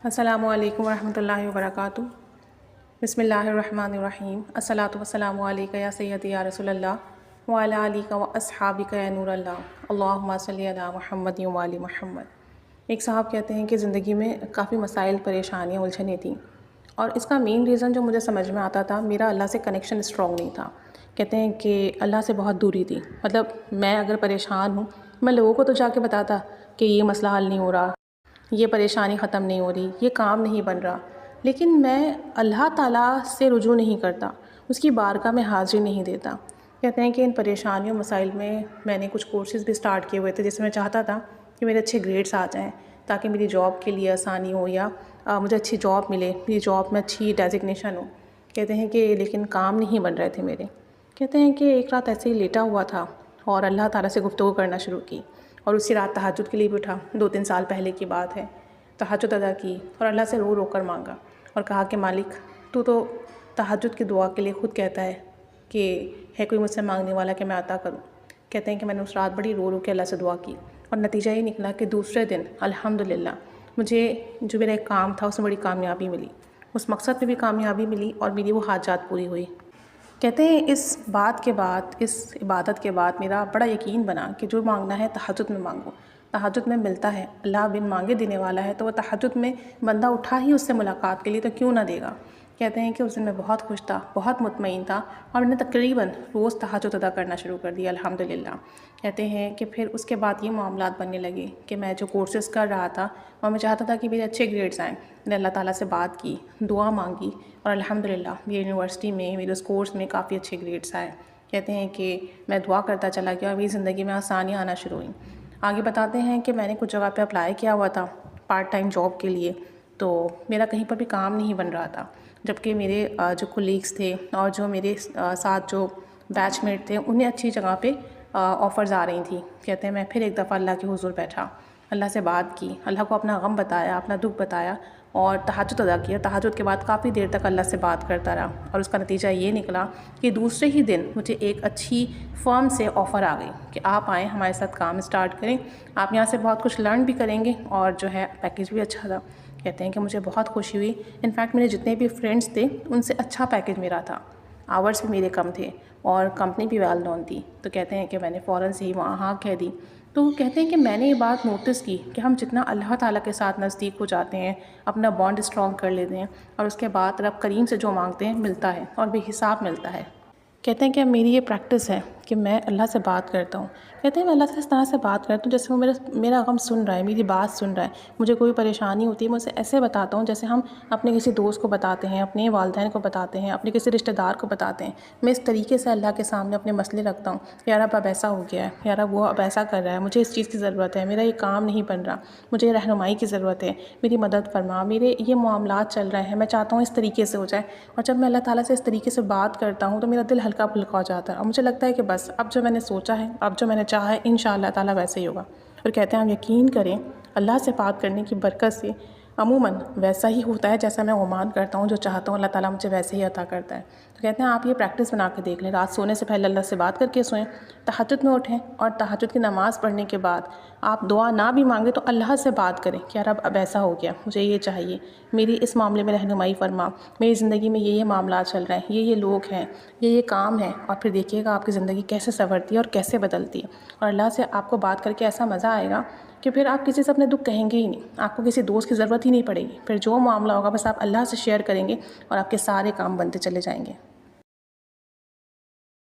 अस्सलामुअलैकुम वरहमतुल्लाहि वबरकातुहू। बिस्मिल्लाहिर्रहमानिर्रहीम। अस्सलातु वस्सलामु अलैका या सय्यदी या रसूलल्लाह व अला आलिका व अस्हाबिका या नूरल्लाह। अल्लाहुम्मा सल्लि अला मुहम्मद व आलि मुहम्मद। एक साहब कहते हैं कि ज़िंदगी में काफ़ी मसाइल, परेशानियाँ, उलझनें थीं और इसका मेन रीज़न जो मुझे समझ में आता था, मेरा अल्लाह से कनेक्शन स्ट्रॉन्ग नहीं था। कहते हैं कि अल्लाह से बहुत दूरी थी। मतलब मैं अगर परेशान हूँ, मैं लोगों को तो जाके बताता कि ये मसला हल नहीं हो रहा, ये परेशानी ख़त्म नहीं हो रही, ये काम नहीं बन रहा, लेकिन मैं अल्लाह ताला से रुजू नहीं करता, उसकी बारगाह में हाज़िरी नहीं देता। कहते हैं कि इन परेशानियों मसाइल में मैंने कुछ कोर्सेज़ भी स्टार्ट किए हुए थे, जिसमें मैं चाहता था कि मेरे अच्छे ग्रेड्स आ जाएँ ताकि मेरी जॉब के लिए आसानी हो या मुझे अच्छी जॉब मिले, मेरी जॉब में अच्छी डेजिग्नेशन हो। कहते हैं कि लेकिन काम नहीं बन रहे थे मेरे। कहते हैं कि एक रात ऐसे ही लेटा हुआ था और अल्लाह ताला से गुफ्तगू करना शुरू की और उसी रात तहज्जुद के लिए भी उठा। 2-3 साल पहले की बात है। तहज्जुद अदा की और अल्लाह से रो रो कर मांगा और कहा कि मालिक, तू तो तहज्जुद की दुआ के लिए ख़ुद कहता है कि है कोई मुझसे मांगने वाला कि मैं अता करूँ। कहते हैं कि मैंने उस रात बड़ी रो रो के अल्लाह से दुआ की और नतीजा ये निकला कि दूसरे दिन अल्हम्दुलिल्लाह मुझे जो मेरा एक काम था उसमें बड़ी कामयाबी मिली, उस मकसद में भी कामयाबी मिली और मेरी वो हाजात पूरी हुई। कहते हैं इस बात के बाद, इस इबादत के बाद मेरा बड़ा यकीन बना कि जो मांगना है तहज्जुद में मांगो, तहज्जुद में मिलता है। अल्लाह बिन मांगे देने वाला है, तो वह तहज्जुद में बंदा उठा ही उससे मुलाकात के लिए, तो क्यों ना देगा। कहते हैं कि उस दिन मैं बहुत खुश था, बहुत मुतमईन था और मैंने तकरीबन रोज़ तहज्जुद अदा करना शुरू कर दिया अल्हम्दुलिल्लाह। कहते हैं कि फिर उसके बाद ये मामलात बनने लगे कि मैं जो कोर्सेज़ कर रहा था और मैं चाहता था कि मेरे अच्छे ग्रेड्स आएँ। मैंने अल्लाह ताला से बात की, दुआ मांगी और अल्हम्दुलिल्लाह मेरी यूनिवर्सिटी में, मेरे उस कोर्स में काफ़ी अच्छे ग्रेड्स आए। कहते हैं कि मैं दुआ करता चला गया और मेरी ज़िंदगी में आसानियाँ आना शुरू हुईं। आगे बताते हैं कि मैंने कुछ जगह पे अप्लाई किया हुआ था पार्ट टाइम जॉब के लिए, तो मेरा कहीं पर भी काम नहीं बन रहा था, जबकि मेरे जो कोलीग्स थे और जो मेरे साथ जो बैचमेट थे, उन्हें अच्छी जगह पे ऑफ़र्स आ रही थी। कहते हैं मैं फिर एक दफ़ा अल्लाह के हुज़ूर बैठा, अल्लाह से बात की, अल्लाह को अपना गम बताया, अपना दुख बताया और तहज्जुद अदा किया। तहज्जुद के बाद काफ़ी देर तक अल्लाह से बात करता रहा और उसका नतीजा ये निकला कि दूसरे ही दिन मुझे एक अच्छी फ़र्म से ऑफ़र आ गई कि आप आएँ, हमारे साथ काम स्टार्ट करें, आप यहाँ से बहुत कुछ लर्न भी करेंगे और जो है पैकेज भी अच्छा था। कहते हैं कि मुझे बहुत खुशी हुई। इनफैक्ट मेरे जितने भी फ्रेंड्स थे, उनसे अच्छा पैकेज मेरा था, आवर्स भी मेरे कम थे और कंपनी भी वेल नोन थी। तो कहते हैं कि मैंने फ़ौरन से ही वहाँ हाँ कह दी। तो कहते हैं कि मैंने ये बात नोटिस की कि हम जितना अल्लाह ताला के साथ नज़दीक हो जाते हैं, अपना बॉन्ड स्ट्रॉन्ग कर लेते हैं और उसके बाद रब करीम से जो मांगते हैं मिलता है और बेहिसाब मिलता है। कहते हैं कि मेरी ये प्रैक्टिस है कि मैं अल्लाह से बात करता हूँ। कहते हैं मैं अल्लाह से इस तरह से बात करता हूँ जैसे वो मेरा गम सुन रहा है, मेरी बात सुन रहा है। मुझे कोई परेशानी होती है, मैं उसे ऐसे बताता हूँ जैसे हम अपने किसी दोस्त को बताते हैं, अपने वालिदैन को बताते हैं, अपने किसी रिश्तेदार को बताते हैं। मैं इस तरीके से अल्लाह के सामने अपने मसले रखता हूँ, यार अब ऐसा हो गया है, यार अब वो अब ऐसा कर रहा है, मुझे इस चीज़ की ज़रूरत है, मेरा ये काम नहीं बन रहा, मुझे रहनुमाई की ज़रूरत है, मेरी मदद फरमा, मेरे ये मामलात चल रहे हैं, मैं चाहता हूँ इस तरीके से हो जाए। और जब मैं अल्लाह ताला से इस तरीके से बात करता हूँ तो मेरा दिल हल्का फुल्का हो जाता है और मुझे लगता है कि बस अब जो मैंने सोचा है, अब जो मैंने चाहा है, इंशाअल्लाह ताला वैसे ही होगा। और कहते हैं आप यकीन करें, अल्लाह से बात करने की बरकत से अमूमन वैसा ही होता है जैसा मैं गुमान करता हूँ, जो चाहता हूँ अल्लाह ताला मुझे वैसे ही अता करता है। तो कहते हैं आप ये प्रैक्टिस बना के देख लें, रात सोने से पहले अल्लाह से बात करके सोएं, तहज्जुद में उठें और तहज्जुद की नमाज़ पढ़ने के बाद आप दुआ ना भी मांगे तो अल्लाह से बात करें कि यार अब ऐसा हो गया, मुझे ये चाहिए, मेरी इस मामले में रहनुमाई फरमा, मेरी ज़िंदगी में ये मामला चल रहे हैं, ये लोग हैं, ये काम है। और फिर देखिएगा आपकी ज़िंदगी कैसे संवरती है और कैसे बदलती है। और अल्लाह से आपको बात करके ऐसा मज़ा आएगा कि फिर आप किसी से अपने दुख कहेंगे ही नहीं, आपको किसी दोस्त की ज़रूरत ही नहीं पड़ेगी। फिर जो मामला होगा बस आप अल्लाह से शेयर करेंगे और आपके सारे काम बनते चले जाएंगे।